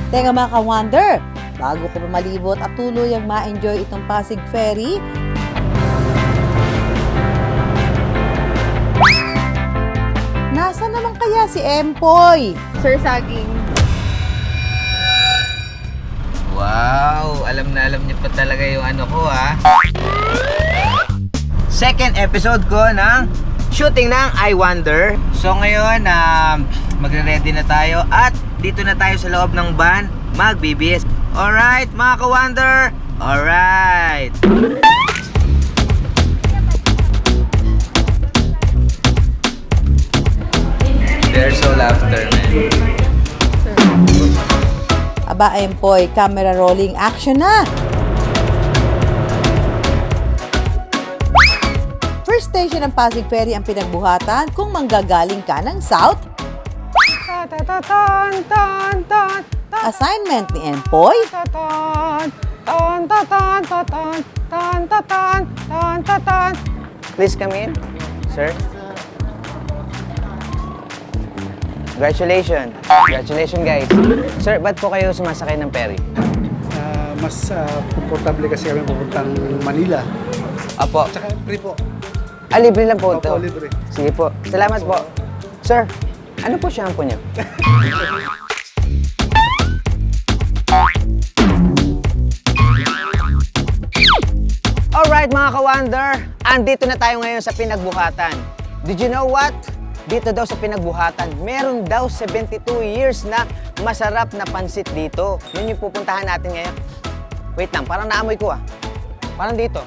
Teka mga ka-wonder, bago ko pa malibot at tuluyang ma-enjoy itong Pasig Ferry, nasa naman kaya si Empoy? Sir Saging. Wow, alam na alam niyo pa talaga yung ano ko ha. Second episode ko ng shooting ng I Wonder. So ngayon, magre-ready na tayo at dito na tayo sa loob ng van magbibis. Alright, mga ka-wonder. Alright. There's so laughter, man. Aba, Empoy, camera rolling, action na! First station ng Pasig Ferry ang pinagbuhatan kung manggagaling ka ng South. Assignment ni Empoy. Please come in, sir. Congratulations. Congratulations, guys. Sir, ba't po kayo sumasakay ng ferry? Mas komportable kasi kami pupuntang Manila. Apo. Tsaka free po. Libre lang po ito. Opo, libre. Sige po. Salamat po. Sir, ano po shampoo niyo? Alright mga ka-wonder, andito na tayo ngayon sa pinagbuhatan. Did you know what? Dito daw sa pinagbuhatan, meron daw 72 years na masarap na pansit dito. Yun yung pupuntahan natin ngayon. Wait lang, parang naamoy ko ah. Parang dito.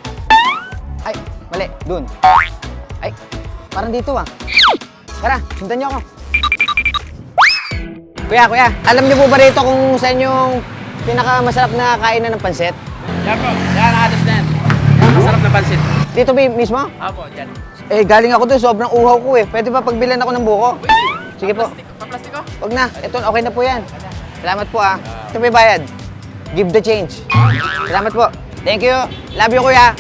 Ay, mali, dun. Ay, parang dito ah. Tara, sundan niyo ako. Kuya, alam niyo po ba rito kung saan yung pinakamasarap na kainan ng pansit? Yan po, yan atos na yan. Masarap na pansit. Dito ba mismo? Apo, dyan. Eh, galing ako doon, sobrang uhaw ko eh. Pwede ba pagbilan ako ng buko? Sige po. Paplastiko? Wag na, ito, okay na po yan. Salamat po ah. Ito may bayad. Give the change. Salamat po. Thank you. Love you, kuya.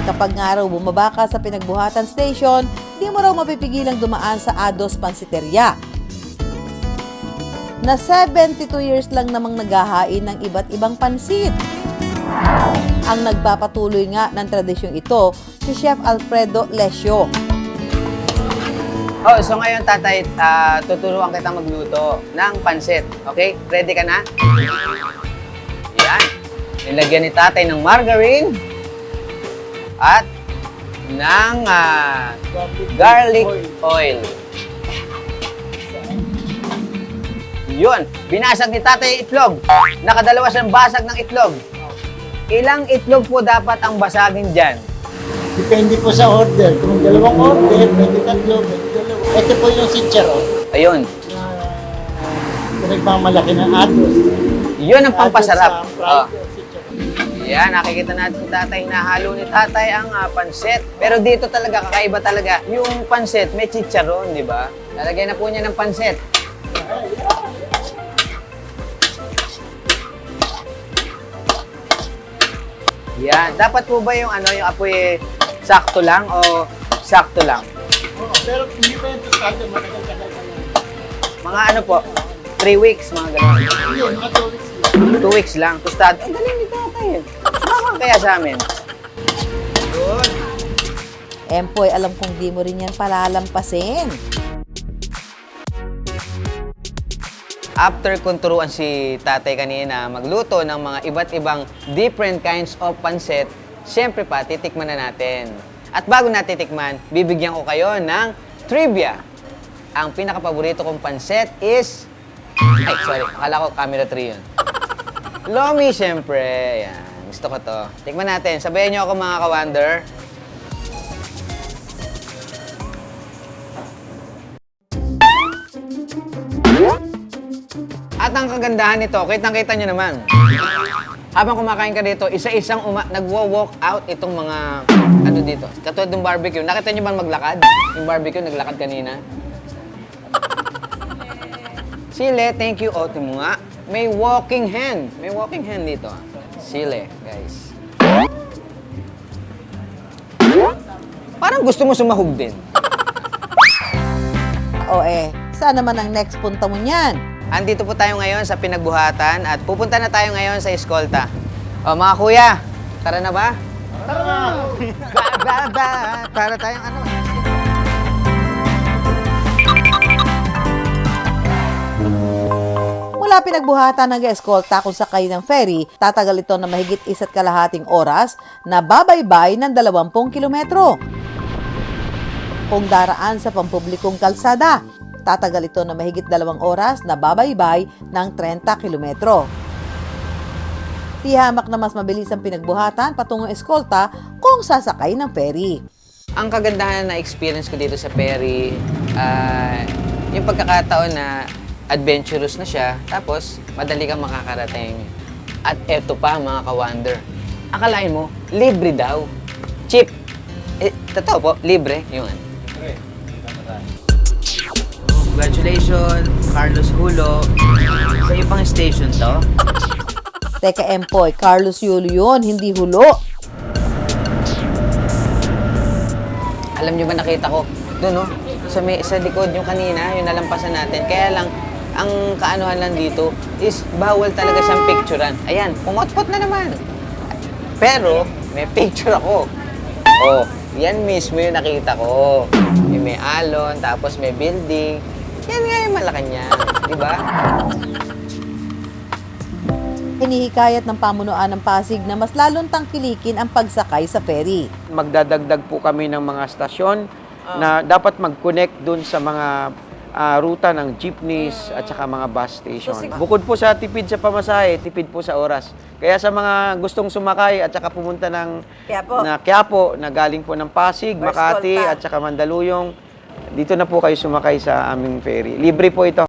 Kapag nga raw bumaba ka sa pinagbuhatan station, di mo raw mapipigilang dumaan sa Ados Pansiteria, na 72 years lang namang naghahain ng iba't ibang pansit. Ang nagpapatuloy nga ng tradisyong ito, si Chef Alfredo Lesio. Oh, so ngayon tatay, tuturuan kita magluto ng pansit. Okay? Ready ka na? Yan. Nilagyan ni tatay ng margarine at ng garlic oil. Yun, binasag ni tatay itlog. Nakadalawa siyang basag ng itlog. Ilang itlog po dapat ang basagin dyan? Depende po sa order. Kung dalawang order, pwede tatlo, pwede dalawa. Ito po yung sitcharo. Ayun. Pinagmamalaki ng atos. Yun ang pampasarap. Atos, Oh. sitcharo. Yan, nakikita natin si tatay, nahalo ni tatay ang pansit. Pero dito talaga, kakaiba talaga. Yung pansit, may chicharon, di ba? Lalagyan na po niya ng pansit. Yan. Dapat po ba yung yung apoy sakto lang o sakto lang? Oo, pero hindi pa yung tostado, matagal-tagal pa yan. Mga ano po? 3 weeks, mga gano'n. Yun, mga 2 weeks lang. 2 weeks lang. Tostado. Ang galing ni tatay eh. Sumama kaya sa amin. Good. Empoy, alam kong di mo rin yan palalampasin. After kong turuan si tatay kanina magluto ng mga iba't ibang different kinds of pancit, syempre pa, titikman na natin. At bago natin titikman, bibigyan ko kayo ng trivia. Ang pinakapaborito kong pancit is... Ay, sorry. Akala ko camera 3 yun. Lomi, syempre. Yan. Gusto ko to. Tikman natin. Sabayan niyo ako mga ka-wonder. At ang kagandahan nito, kitang-kita nyo naman. Habang kumakain ka dito, isa-isang nagwo-walk out itong mga ano dito. Katulad ng barbecue. Nakita nyo ba maglakad? Yung barbecue, naglakad kanina. Sile, thank you. O, mo nga. May walking hand. May walking hand dito. Sile, guys. Parang gusto mo sumahog din. saan naman ang next punta mo niyan? Andito po tayo ngayon sa Pinagbuhatan at pupunta na tayo ngayon sa Eskolta. O mga kuya, tara na ba? Tara! Para tayong ano. Mula Pinagbuhatan hanggang Eskolta kung sakay ng ferry, tatagal ito na mahigit 1.5 oras na babaybay ng 20 kilometro. Kung daraan sa pampublikong kalsada, tatagal ito na mahigit 2 oras na babaybay ng 30 kilometro. Tihamak na mas mabilis ang Pinagbuhatan patungong Eskolta kung sasakay ng ferry. Ang kagandahan na experience ko dito sa ferry, yung pagkakataon na adventurous na siya, tapos madali kang makakarating. At eto pa mga ka-wonder, akalain mo, libre daw. Cheap. Totoo po, libre. Yun. Congratulations, Carlos Hulo. Sa iyo pang station to? Teka, Empoy, Carlos Yulo yun, hindi Hulo. Alam niyo ba nakita ko? Doon no? Sa likod yung kanina, yung nalampasan natin. Kaya lang, ang kaanuhan lang dito is bawal talaga siyang picturean. Ayan, pumotpot na naman. Pero, may picture ako. Oh, yan mismo yung nakita ko. Yung may alon, tapos may building. Yan nga yung Malacanang, di ba? Hinihikayat ng pamunuan ng Pasig na mas lalong tangkilikin ang pagsakay sa ferry. Magdadagdag po kami ng mga stasyon na dapat mag-connect dun sa mga ruta ng jeepneys at saka mga bus station. Bukod po sa tipid sa pamasahe, tipid po sa oras. Kaya sa mga gustong sumakay at saka pumunta ng Quiapo, na galing po ng Pasig, Makati at saka Mandaluyong, dito na po kayo sumakay sa aming ferry. Libre po ito.